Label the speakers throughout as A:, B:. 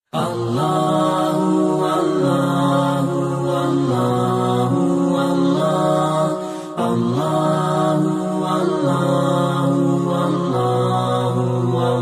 A: Allahu Allahu Allahu Allah Allahu Allahu Allahu Allah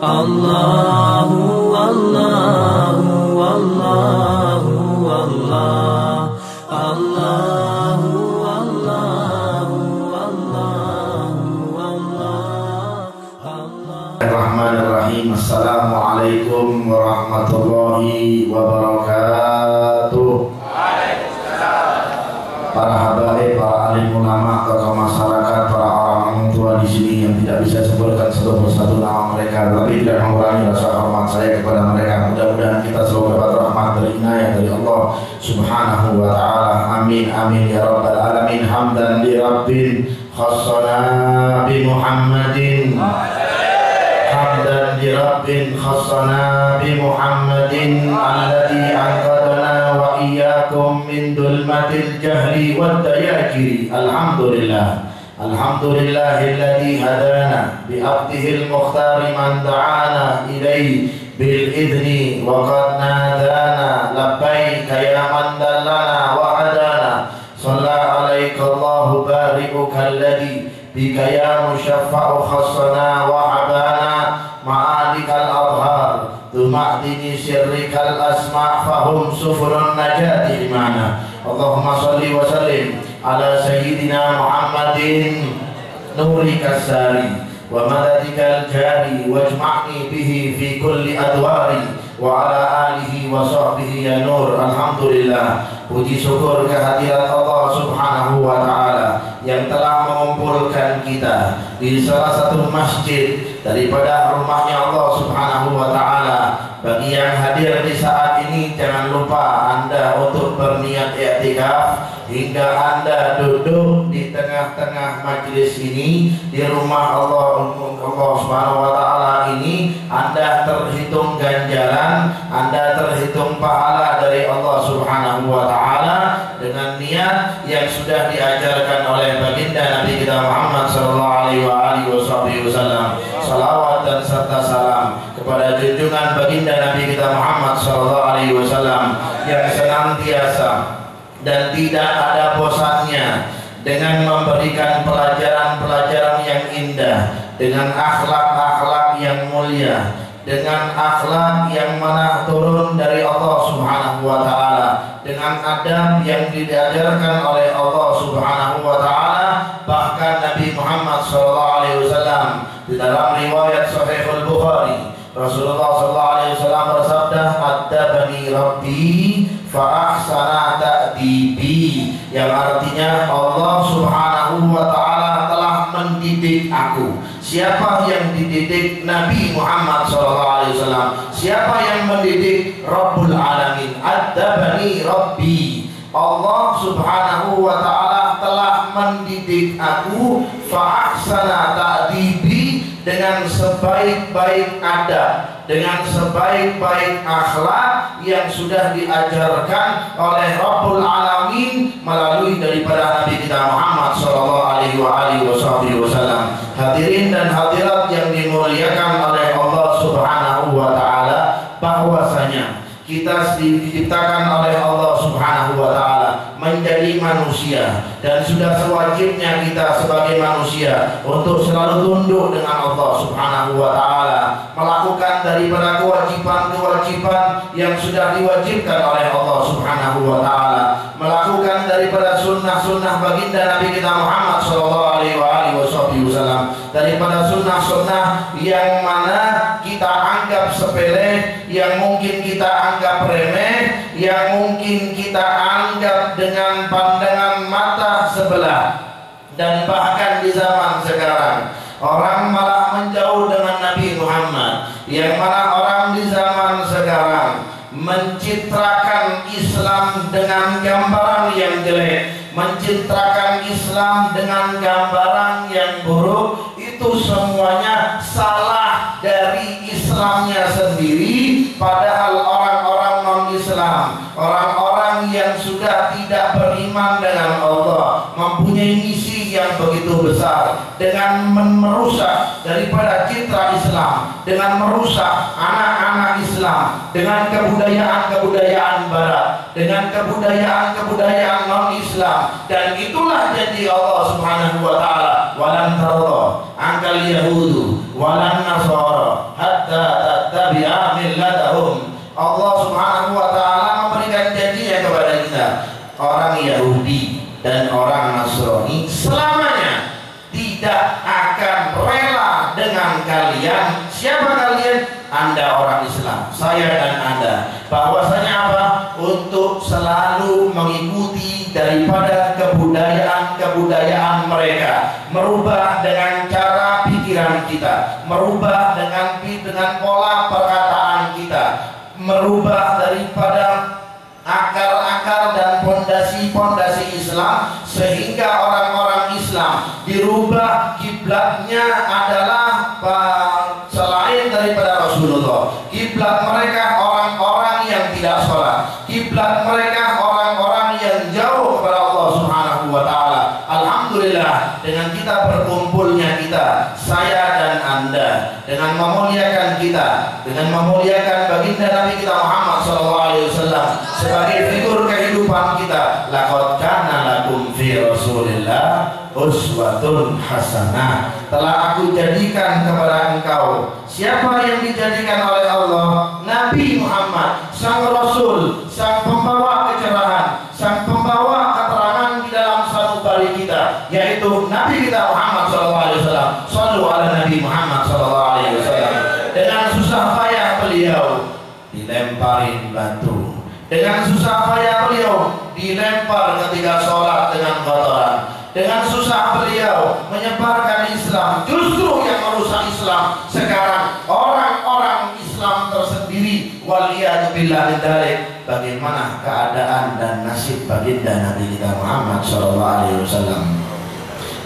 A: Allahu Allahu Allahu Allah Allahu Allahu
B: Bismillahirrahmanirrahim. Assalamualaikum warahmatullahi wabarakatuh. Para habaib, para alim ulama, tokoh masyarakat, para orang tua di sini yang tidak bisa sebutkan satu persatu nama mereka, tapi tidak mengurangi rasa hormat saya kepada mereka. Mudah-mudahan kita selalu dapat rahmat dari inayah dari Allah Subhanahu wa taala. Amin amin ya rabbal alamin. Hamdan li rabbin khassana bi Muhammadin. Hamdan li rabbin khassana bi Muhammadin alladhi anqadana wa iyyakum min dulmatil jahli wad dayajiri. Alhamdulillah. Alhamdulillahilladzi hadana bi abdihil mukhtari man da'ana ilaihi bil idni wa qad nadana labbaika ya man dallana wa hadana. Shalla alaika Allahu bari'uka alladzi bika ya musyaffa'u khassana wa habana ma'alikal adhar tuma'dini sirrikal asma' fahum sufurun najati imana. Allahumma salli wa sallim ala sayyidina Muhammadin nurikas sari wa madadikal jari wajma'ni bihi fi kulli adwari wa ala alihi wa sahbihi ya nur. Alhamdulillah, puji syukur kehadirat Allah Subhanahu wa ta'ala yang telah mengumpulkan kita di salah satu masjid daripada rumahnya Allah Subhanahu wa ta'ala. Bagi yang hadir di saat ini, jangan lupa Anda untuk berniat i'tikaf hingga Anda duduk di tengah-tengah majelis ini di rumah Allah Subhanahu wa ta'ala ini. Anda terhitung ganjaran, Anda terhitung pahala dari Allah Subhanahu wa ta'ala dengan niat yang sudah diajarkan oleh baginda Nabi kita Muhammad sallallahu alaihi wasallam. Salawat dan serta salam kepada junjungan baginda Nabi kita Muhammad sallallahu alaihi wasallam yang senantiasa dan tidak ada bosannya dengan memberikan pelajaran-pelajaran yang indah, dengan akhlak-akhlak yang mulia, dengan akhlak yang mana turun dari Allah Subhanahu wa ta'ala, dengan adab yang diajarkan oleh Allah Subhanahu wa ta'ala. Bahkan Nabi Muhammad sallallahu alaihi wasallam di dalam riwayat Sahihul Bukhari, Rasulullah sallallahu alaihi wasallam bersabda, "Adabani Rabbi fa ahsana ta'dibi," yang artinya Allah Subhanahu wa ta'ala telah mendidik aku. Siapa yang dididik? Nabi Muhammad sallallahu alaihi wasallam. Siapa yang mendidik? Rabbul alamin. Adabani Rabbi. Allah Subhanahu wa ta'ala telah mendidik aku fa ahsana ta'dibi, dengan sebaik-baik adab, dengan sebaik-baik akhlak yang sudah diajarkan oleh Rabbul Alamin melalui daripada Nabi kita Muhammad sallallahu alaihi wasallam. Hadirin dan hadirat yang dimuliakan oleh Allah Subhanahu wa ta'ala, bahwasanya kita diciptakan oleh Allah Subhanahu wa ta'ala menjadi manusia, dan sudah sewajibnya kita sebagai manusia untuk selalu tunduk dengan Allah Subhanahu wa ta'ala, melakukan daripada kewajiban-kewajiban yang sudah diwajibkan oleh Allah Subhanahu wa ta'ala, melakukan daripada sunnah-sunnah baginda Nabi kita Muhammad sallallahu alaihi wasallam, daripada sunnah-sunnah yang mana kita anggap sepele, yang mungkin kita anggap remeh, yang mungkin kita anggap dengan pandangan mata sebelah. Dan bahkan di zaman sekarang orang malah menjauh dengan Nabi Muhammad, yang mana orang di zaman sekarang mencitrakan Islam dengan gambaran yang jelek, mencitrakan Islam dengan gambaran yang buruk, itu semuanya salah dari Islamnya sendiri. Padahal orang-orang non-Islam, orang-orang yang sudah tidak beriman dengan Allah, mempunyai misi yang begitu besar dengan merusak daripada citra Islam, dengan merusak anak-anak Islam, dengan kebudayaan-kebudayaan Barat, dengan kebudayaan-kebudayaan non-Islam. Dan itulah janji Allah Subhanahu wa taala, walan tarda angkal yahudu walan nasara hatta tattabi'a millatahum. Allah Subhanahu wa taala memberikan janjinya kepada kita, orang Yahudi dan orang Nasrani selamanya tidak akan rela dengan kalian. Siapa kalian? Anda orang Islam, saya dan Anda. Bahwasanya apa? Untuk selalu mengikuti daripada kebudayaan mereka, merubah dengan cara pikiran kita, merubah dengan pola perkataan kita, merubah daripada akar-akar dan pondasi-pondasi Islam, sehingga orang-orang Islam dirubah kiblatnya adalah selain daripada Rasulullah. Kiblat mereka orang-orang yang tidak sholat, kiblat mereka orang-orang yang jauh kepada Allah Subhanahu wa taala. Alhamdulillah, dengan kita berkumpulnya kita, saya dan Anda, dengan memuliakan kita, dengan memuliakan baginda Nabi kita Muhammad SAW sebagai figur kehidupan kita. Laqad kana lakum fi Rasulillah uswatun hasanah. Telah aku jadikan kepada engkau. Siapa yang dijadikan oleh Allah? Nabi Muhammad, sang Rasul, sang pembawa kecerahan, sang pembawa keterangan di dalam sanubari kita, yaitu Nabi kita Muhammad SAW. Shallu ala Nabi Muhammad SAW. Dengan susah payah beliau dilemparin batu, dengan susah payah beliau dilempar ketika sholat dengan kotoran, dengan susah beliau menyebarkan Islam. Justru yang merusak Islam sekarang orang-orang Islam tersendiri. Waliyadzubillah dzalik. Bagaimana keadaan dan nasib baginda Nabi kita Muhammad SAW?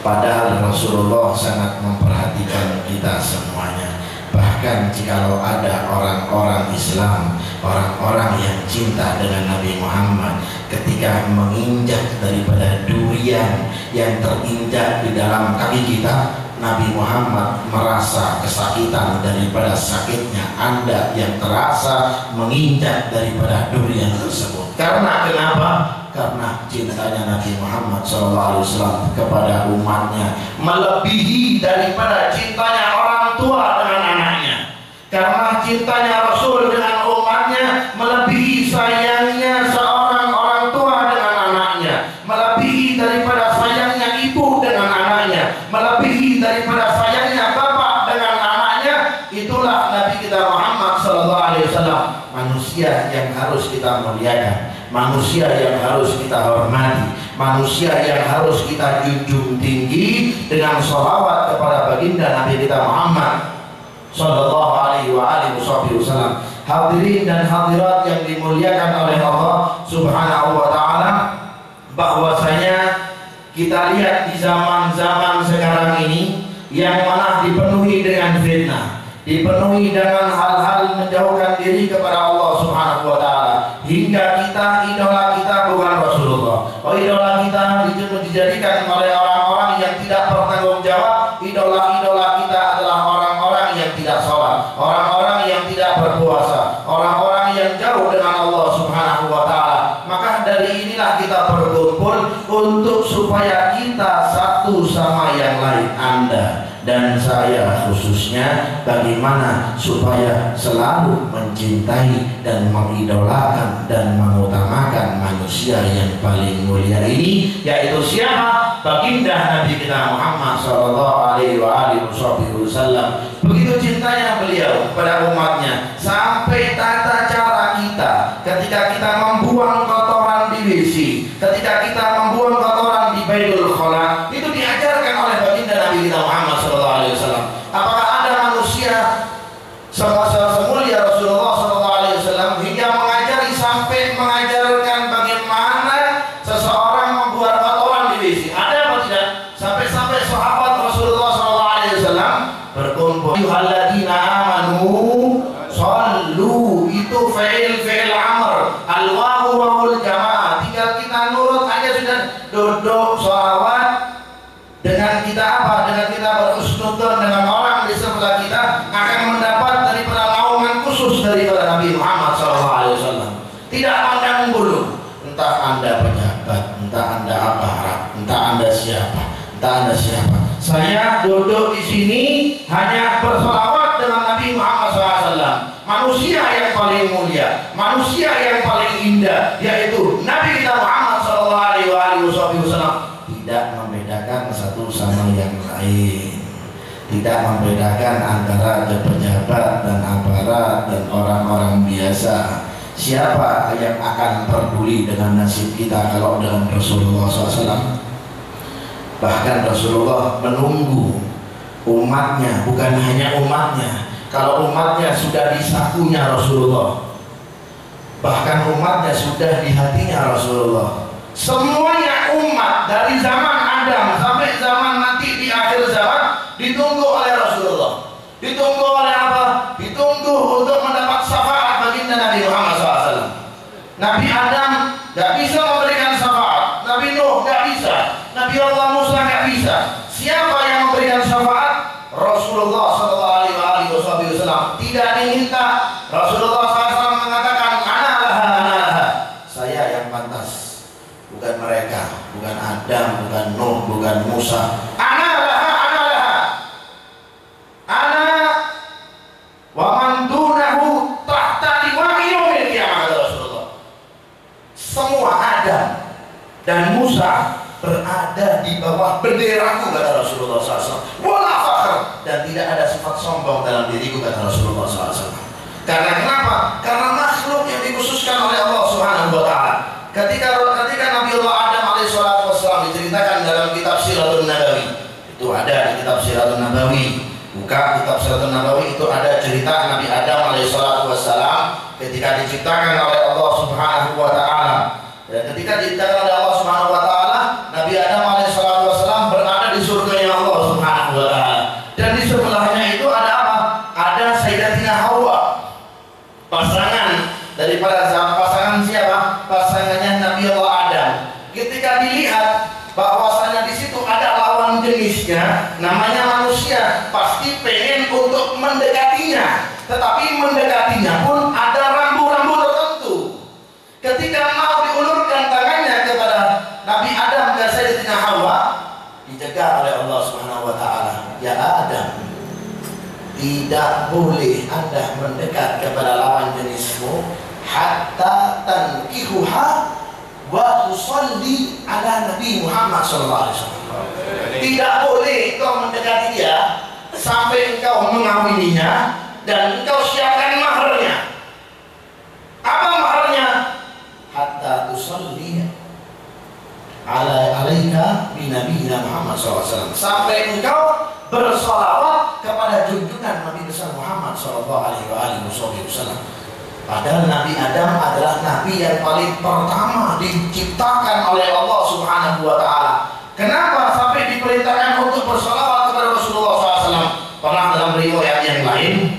B: Padahal Rasulullah sangat memperhatikan kita semuanya. Bahkan jikalau ada orang-orang Islam, orang-orang yang cinta dengan Nabi Muhammad, ketika menginjak daripada durian yang terinjak di dalam kaki kita, Nabi Muhammad merasa kesakitan daripada sakitnya Anda yang terasa menginjak daripada durian tersebut. Karena kenapa? Karena cintanya Nabi Muhammad SAW kepada umatnya melebihi daripada cintanya orang tua dengan anaknya. Karena cintanya Rasul dengan umatnya melebihi sayangnya seorang orang tua dengan anaknya, melebihi daripada sayangnya ibu dengan anaknya, melebihi daripada sayangnya bapak dengan anaknya. Itulah Nabi kita Muhammad SAW. Manusia yang harus kita muliakan, manusia yang harus kita hormati, manusia yang harus kita junjung tinggi dengan sholawat kepada baginda Nabi kita Muhammad Sallallahu alaihi wasallam. Hadirin dan hadirat yang dimuliakan oleh Allah Subhanahu wa taala, bahwasanya kita lihat di zaman-zaman sekarang ini yang mana dipenuhi dengan fitnah, dipenuhi dengan hal-hal menjauhkan diri kepada Allah Subhanahu wa taala, hingga idola kita bukan Rasulullah. Idola kita dijadikan oleh orang-orang yang tidak bertanggung jawab. Idola kita adalah orang-orang yang tidak sholat, orang-orang yang tidak berpuasa, orang-orang yang jauh dengan Allah Subhanahu wa taala. Maka dari inilah kita berkumpul untuk supaya kita satu sama yang lain, Anda dan saya khususnya, bagaimana supaya selalu mencintai dan mengidolakan dan mengutamakan manusia yang paling mulia ini, yaitu siapa? Baginda Nabi kita Muhammad SAW. Begitu cintanya beliau kepada umatnya, sampai tata cara kita ketika kita membuang kotoran di WC, ketika kita membuang kotoran di Baitul Khala, itu diajarkan oleh baginda Nabi kita Muhammad SAW. Apakah ada manusia semulia Rasulullah SAW hingga mengajari sampai mengajarkan bagaimana seseorang membuat kotoran Ayyuhalladzina amanu shallu, itu fi'il amr. Al-wawu wawul jamaah. Tinggal kita nurut aja sudah. Duduk sholawat dengan kita apa? Dengan kita berhusnudzon dengan orang di sebelah kita akan mendapat daripada naungan khusus daripada Nabi Muhammad SAW. Tidak pandang bulu. Entah Anda pejabat, entah Anda aparat, entah Anda siapa, entah Anda siapa. Saya duduk di sini hanya bersolawat dengan Nabi Muhammad SAW. Manusia yang paling mulia, manusia yang paling indah, yaitu Nabi kita Muhammad SAW. Tidak membedakan satu sama yang lain, tidak membedakan antara pejabat dan aparat dan orang-orang biasa. Siapa yang akan peduli dengan nasib kita kalau dengan Rasulullah SAW? Bahkan Rasulullah menunggu umatnya, bukan hanya umatnya. Kalau umatnya sudah di sakunya Rasulullah, bahkan umatnya sudah di hatinya Rasulullah. Semuanya umat dari zaman Adam sampai zaman nanti di akhir zaman ditunggu oleh Rasulullah. Ditunggu oleh apa? Ditunggu untuk mendapat syafaat baginda Nabi Muhammad SAW. Nabi Adam gak bisa memberikan syafaat, Nabi Nuh gak bisa, Nabi Allah Musa gak bisa. Siapa yang memberikan syafaat? Rasulullah SAW. Tidak diminta. Rasulullah SAW mengatakan, ana laha. Saya yang pantas. Bukan mereka, bukan Adam, bukan Nuh, bukan Musa. Ana laha. Ana wa man dunahu tahta liwa'i yaumil qiyamah, kata Rasulullah. Semua Adam dan Musa berada di bawah benderaku, kata Rasulullah SAW. Wala fakhr, dan tidak ada sifat sombong dalam diriku, kata Rasulullah SAW. Karena kenapa? Karena makhluk yang dikhususkan oleh Allah Subhanahu wa Ta'ala. Ketika Nabi Allah Adam alaihissalam diceritakan dalam kitab Siratun Nabawi, itu ada di kitab Siratun Nabawi. Buka kitab Siratun Nabawi, itu ada cerita Nabi Adam alaihissalam ketika diciptakan oleh Allah Subhanahu wa Ta'ala. Dan ketika diciptakan oleh Allah Subhanahu wa Ta'ala, Nabi Adam alaihissalam berada di surganya Allah Subhanahu wa Ta'ala. Dan di sebelahnya itu ada apa? Ada Sayyidatina Hawa, pasangan daripada pasangan siapa? Pasangannya Nabi Allah Adam. Ketika dilihat bahwasanya di situ ada lawan jenisnya, namanya manusia, pasti pengen untuk mendekatinya. Tetapi mendekatinya pun ada rambu-rambu tertentu. Ketika mau diulurkan tangannya kepada Nabi Adam dan Sayyidatina Hawa, dicegah oleh Allah Subhanahu wa Ta'ala. Ya Adam, tidak boleh Anda mendekat kepada lawan jenismu hatta tankihuha wa tusalli ala Nabi Muhammad SAW. Tidak boleh engkau mendekati dia sampai engkau mengawininya dan engkau siapkan maharnya. Apa maharnya? Hatta tusalli alaika bi Nabi Muhammad SAW. Sampai engkau bersolawat kepada junjungan Nabi besar Muhammad SAW. Padahal Nabi Adam adalah Nabi yang paling pertama diciptakan oleh Allah Subhanahu wa Ta'ala. Kenapa sampai diperintahkan untuk bersolawat kepada Rasulullah SAW? Pernah dalam riwayat yang lain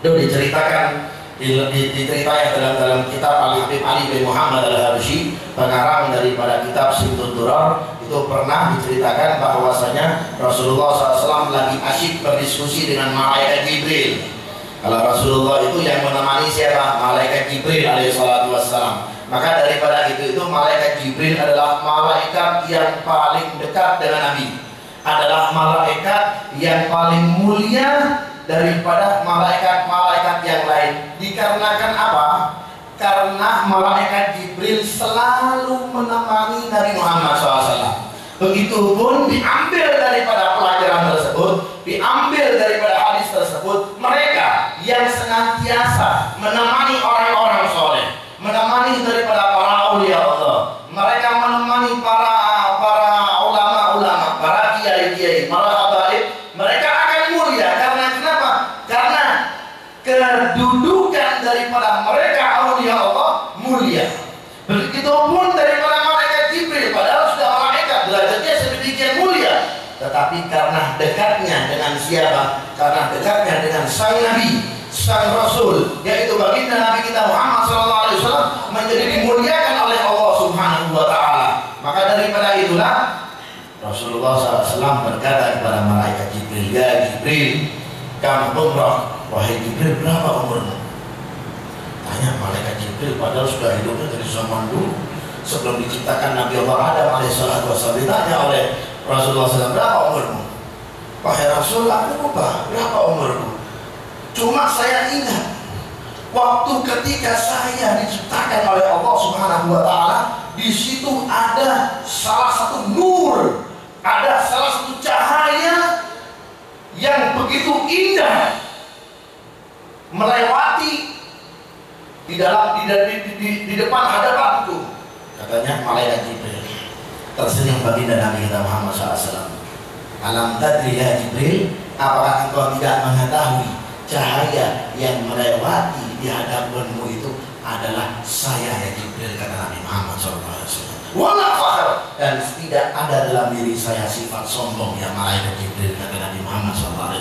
B: itu diceritakan, diceritakan dalam kitab Al-Habib Ali bin Muhammad Al-Habsyi, pengarang daripada kitab Simtud Durar, itu pernah diceritakan bahwasanya Rasulullah SAW lagi asyik berdiskusi dengan malaikat Jibril. Kalau Rasulullah itu yang menemani siapa? Malaikat Jibril alaihissalatu wassalam. Maka daripada itu malaikat Jibril adalah malaikat yang paling dekat dengan Nabi, adalah malaikat yang paling mulia daripada malaikat-malaikat yang lain. Dikarenakan apa? Karena malaikat Jibril selalu menemani Nabi Muhammad SAW. Begitupun diambil daripada pelajaran tersebut, diambil daripada hadis tersebut, mereka yang senantiasa menemani orang-orang soleh, menemani daripada para aulia Allah, mereka menemani para ulama-ulama, para kiai-kiai, para habaib, mereka akan mulia. Karena kenapa? Karena kedudukan daripada mereka aulia Allah mulia. Begitupun daripada malaikat Jibril, padahal sudah malaikat derajatnya sedemikian mulia, tetapi karena dekatnya dengan siapa? Karena dekatnya dengan sang Nabi, sang Rasul, yaitu baginda Nabi kita Muhammad SAW, menjadi dimuliakan oleh Allah Subhanahu wa Ta'ala. Maka daripada itulah Rasulullah SAW berkata kepada malaikat Jibril, ya Jibril, kamu umrah. Wahai Jibril, berapa umurmu? Tanya malaikat Jibril, padahal sudah hidupnya dari zaman dulu, sebelum diciptakan Nabi Allah Adam alaihissalam. Ditanya oleh Rasulullah SAW, berapa umurmu? Wahai Rasul, aku lupa berapa umurmu. Cuma saya ingat waktu ketika saya diciptakan oleh Allah Subhanahu wa Ta'ala, di situ ada salah satu nur, ada salah satu cahaya yang begitu indah melewati di depan hadapanku. Katanya malaikat Jibril. Tersenyum baginda Nabi kita Muhammad SAW. Alam tadri ya Jibril, apakah engkau tidak mengetahui cahaya yang melewati di hadapanmu itu adalah saya ya Jibril, kata Nabi Muhammad SAW. Wala fakhr, dan tidak ada dalam diri saya sifat sombong ya malaikat Jibril, kata Nabi Muhammad SAW.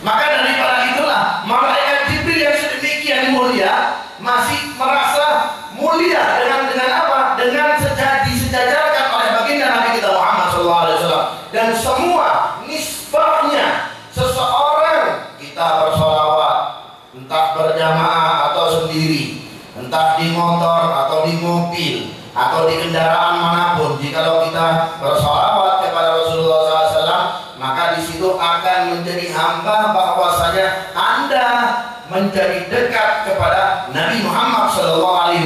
B: Maka daripada itulah malaikat Jibril yang sedemikian mulia masih merasa mulia dengan apa? Dengan disejajarkan oleh baginda Nabi kita Muhammad SAW. Dan semua nisbahnya seseorang, kita bersolawat entah berjamaah atau sendiri, entah di motor atau di mobil atau di kendaraan manapun, jikalau kita bersolawat kepada Rasulullah SAW, maka di situ akan menjadi hamba bahwasanya Anda menjadi dekat kepada Nabi Muhammad SAW.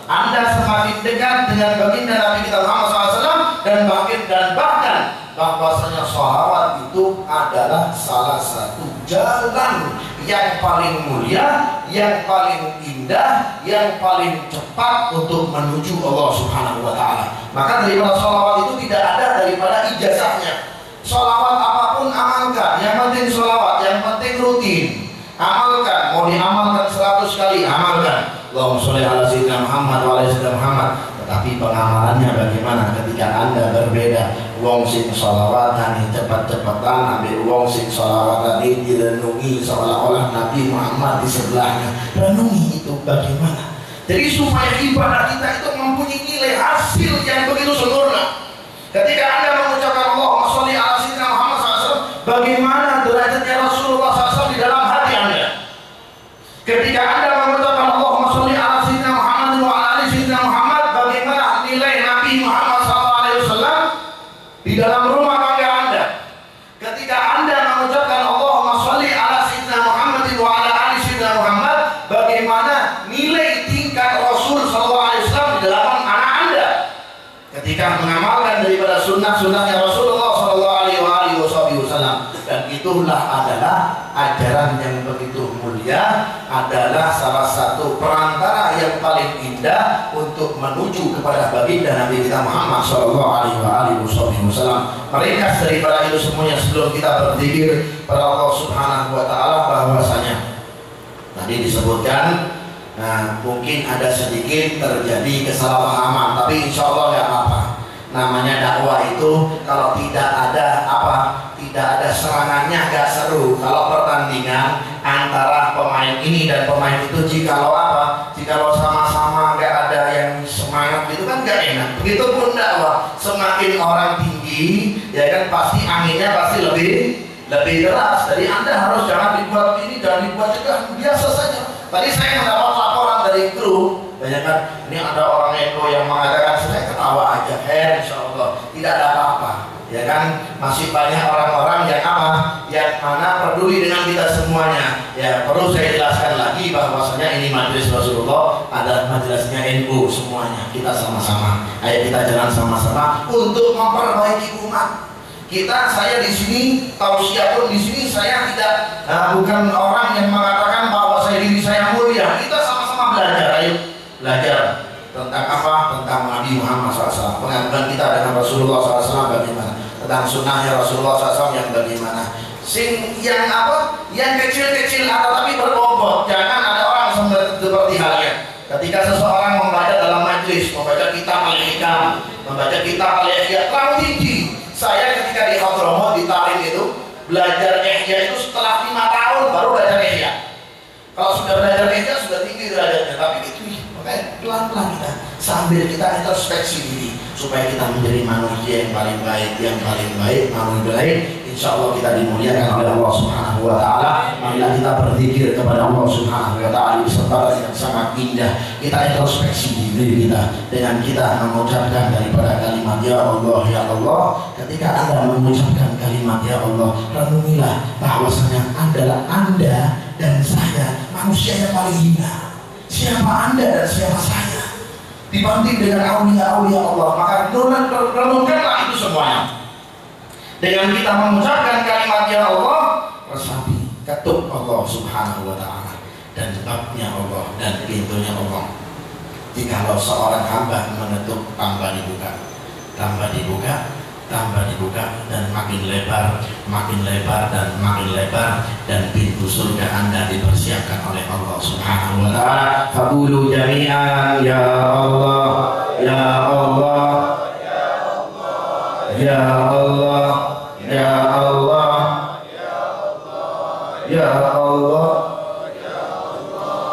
B: Anda semakin dekat dengan baginda Nabi kita Muhammad SAW, dan bahkan bahwasanya sholawat itu adalah salah satu jalan yang paling mulia, yang paling indah, yang paling cepat untuk menuju Allah Subhanahu wa Ta'ala. Maka daripada sholawat itu tidak ada daripada ijazahnya. Sholawat apapun amalkan, yang penting sholawat, yang penting rutin. Amalkan, mau diamalkan 100 kali, amalkan. Allahumma sholli ala sayyidina Muhammad wa ala sayyidina Muhammad. Tetapi pengamalannya bagaimana ketika Anda berbeda? Wong sing sholawatan cepat-cepatan, ambil wong sing sholawatan direnungi seolah-olah Nabi Muhammad di sebelahnya. Renungi itu bagaimana? Jadi supaya ibadah kita itu mempunyai nilai hasil yang begitu sempurna. Ketika Anda mengucapkan Allahumma sholli ala sayyidina Muhammad SAW, bagaimana derajatnya Rasulullah SAW di dalam hati Anda? Ketika Anda mengucapkan Allahumma sholli ala sayyidina Muhammad wa ala ali sayyidina Muhammad, bagaimana nilai Nabi Muhammad SAW di dalam rumah tangga Anda? Ketika Anda mengucapkan Allahumma sholli ala sayyidina Muhammad wa ala ali sayyidina Muhammad, bagaimana nilai tingkat Rasul SAW di dalam anak Anda? Ketika mengamalkan daripada sunnah-sunnahnya Rasulullah SAW. Dan itulah adalah ajaran yang begitu mulia, adalah salah satu perantara yang paling indah untuk menuju kepada baginda Nabi kita Muhammad SAW. Ringkas daripada itu semuanya, sebelum kita berzikir pada Allah Subhanahu wa Ta'ala, bahwasanya tadi disebutkan, nah, mungkin ada sedikit terjadi kesalahpahaman, tapi insya Allah nggak apa-apa. Namanya dakwah itu kalau tidak ada apa, tidak ada serangannya nggak seru. Kalau pertandingan antara pemain ini dan pemain itu, jikalau apa, jikalau sama-sama nggak ada yang semangat itu kan nggak enak. Begitupun dakwah, semakin orang tinggi ya kan pasti anginnya pasti lebih keras. Jadi Anda harus jangan dibuat ini, jangan dibuat juga, biasa saja. Tadi saya mendapat laporan dari kru, banyak kan, ini ada orang Eko yang mengatakan, saya ketawa aja, insya Allah tidak ada apa-apa, ya kan. Masih banyak orang-orang yang apa, yang mana peduli dengan kita semuanya. Ya perlu saya jelaskan lagi bahwasanya ini majelis Rasulullah adalah majelisnya NU semuanya. Kita sama-sama, ayo kita jalan sama-sama untuk memperbaiki umat kita. Saya di sini, tausiah pun di sini, saya tidak bukan orang yang mengatakan bahwa diri saya mulia. Kita sama-sama belajar, ayo belajar tentang apa? Tentang Nabi Muhammad SAW, pengakuan kita dengan Rasulullah SAW bagaimana, tentang sunnahnya Rasulullah SAW yang bagaimana. Yang apa? Yang kecil-kecil tapi berbobot. Jangan ada orang seperti halnya. Ketika seseorang membaca dalam majlis, membaca kitab al-hikam, membaca kitab al-ihya, terlalu tinggi. Saya ketika di Hadramut di Tarim itu, Belajar ihya itu setelah 5 tahun baru belajar ihya. Kalau sudah belajar ihya sudah tinggi derajatnya, tapi itu makanya pelan-pelan kita sambil kita introspeksi diri supaya kita menjadi manusia yang paling baik, manusia baik. Insya Allah kita dimuliakan oleh Allah Subhanahu Wa Taala. Marilah kita berzikir kepada Allah Subhanahu Wa Taala di kesempatan yang sangat indah. Kita introspeksi diri kita dengan kita mengucapkan daripada kalimat Ya Allah, Ya Allah. Ketika Anda mengucapkan kalimat Ya Allah, renungilah bahwasanya adalah Anda dan saya manusia yang paling hina. Siapa Anda dan siapa saya dibanding dengan aulia-aulia Allah? Maka renungkanlah itu semuanya. Dengan kita mengucapkan kalimat Ya Allah, resapi, ketuk Allah Subhanahu Wa Taala dan babnya Allah dan pintunya Allah. Jikalau seorang hamba mengetuk, tambah dibuka, tambah dibuka, tambah dibuka, dan makin lebar dan makin lebar, dan pintu surga Anda dipersiapkan oleh Allah Subhanahu Wa Taala. Faqulu jami'an Ya Allah, Ya Allah, Ya Allah, Ya Allah, Ya Allah.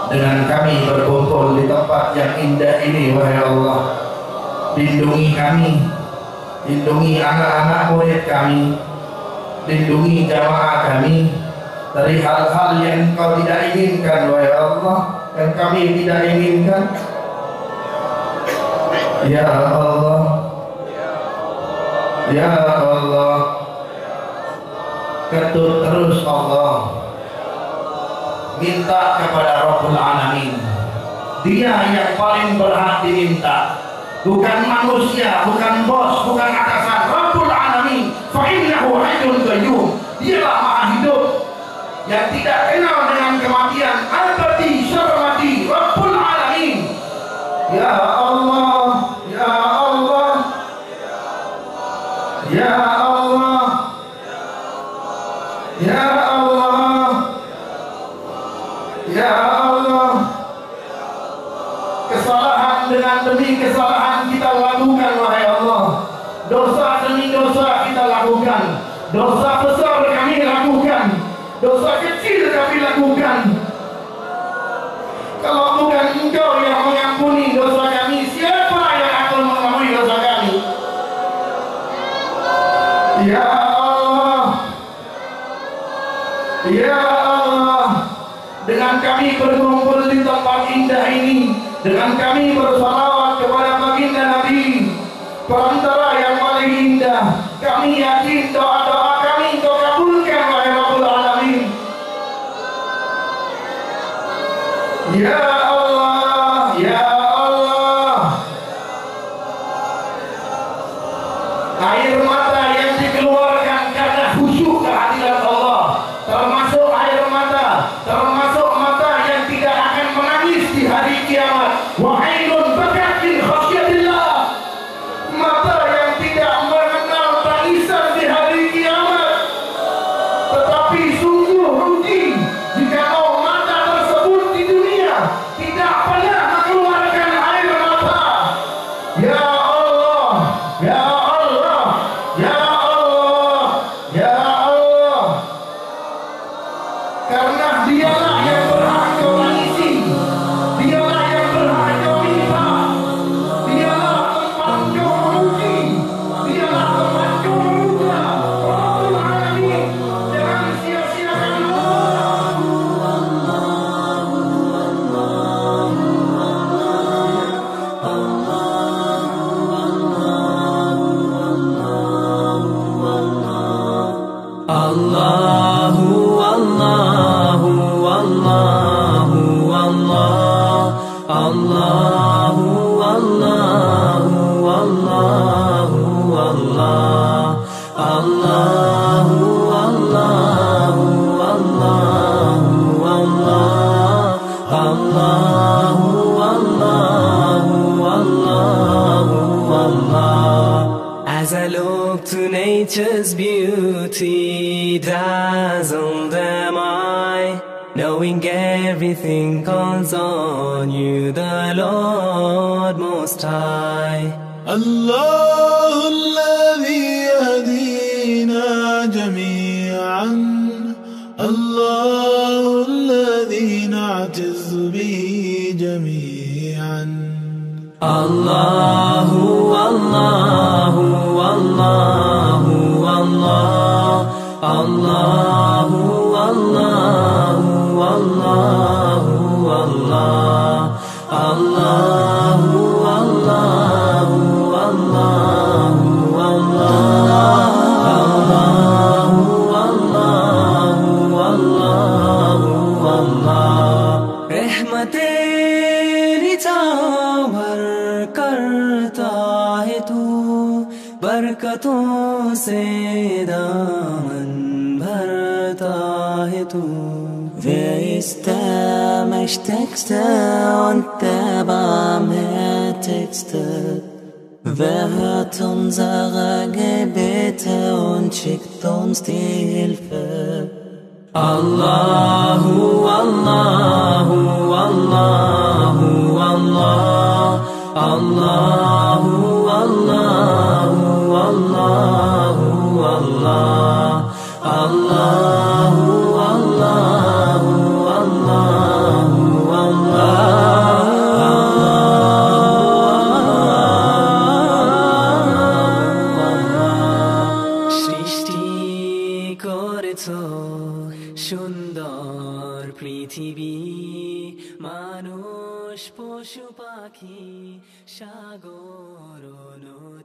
B: Dengan kami berkumpul di tempat yang indah ini, wahai Allah, lindungi kami, lindungi anak-anak murid kami, lindungi jamaah kami dari hal-hal yang Engkau tidak inginkan, wahai Allah, yang kami tidak inginkan. Ya Allah, Ya Allah, ketuk terus Allah, minta kepada Rabbul Alamin. Dia yang paling berhak diminta, bukan manusia, bukan bos, bukan atasan. Rabbul Alamin, fa innahu hayyun qayyum. Dialah maha hidup yang tidak kenal dengan kematian, abadi syarmati. Rabbul Alamin. Ya Allah, Ya Allah, Ya Allah, Ya Allah, Ya Allah. Kesalahan dengan demi kesalahan kita lakukan, wahai Allah. Dosa demi dosa kita lakukan. Dosa besar kami lakukan, dosa kecil kami lakukan. Kalau bukan Engkau yang mengampuni dosa kami, siapa yang akan mengampuni dosa kami? Ya Allah, Ya Allah. Dengan kami berkumpul di tempat indah ini, dengan kami bersalawat kepada baginda Nabi, perantara yang paling indah, kami yakin doa-doa kami Engkau kabulkan, wahai Rabbul Alamin. Ya Allah, Ya Allah. Air mata yang dikeluarkan karena khusyuk kehadiran Allah, termasuk air mata, termasuk mata yang tidak akan menangis di hari kiamat. Wa'ainun bakat min khasyatillah, mata yang tidak mengenal tangisan di hari kiamat. Tetapi sungguh rugi jika mata tersebut di dunia tidak pernah mengeluarkan air mata. Ya Allah, Ya Allah, Ya Allah, Ya Allah. Karena dialah yang berhak kau tangisi, dialah yang berhak kau minta, dialah tempat kau memuji, dialah tempat kau memuja. Rabbul Alamin, jangan sia-siakan
A: Allahu Allahu Allahu Allah, Allahu Allahu Allahu Allah, Allahu Allahu Allahu Allah, Allahu Allahu Allahu Allah. As I look to nature's beauty, dazzled am I, knowing everything calls on you, the Lord Most High.
C: الله الذي يهدينا جميعا جميعا الله الذي نعتز به جميعا
A: الله والله والله والله الله والله والله والله الله والله والله والله والله والله रहमतें भर करता है तू बरकतों से दामन भरता है तू
D: Wer ist der Mächtigste und der Barmherzigste? Wer hört unsere Gebete und schickt uns die Hilfe?
A: Allahu, Allahu, Allahu, Allah, Allahu, Allahu, Allahu, Allah, Allahu, Allahu, Allahu, সৃষ্টি করেছো সুন্দর পৃথিবী মানুষ পশু পাখি সাগর নদী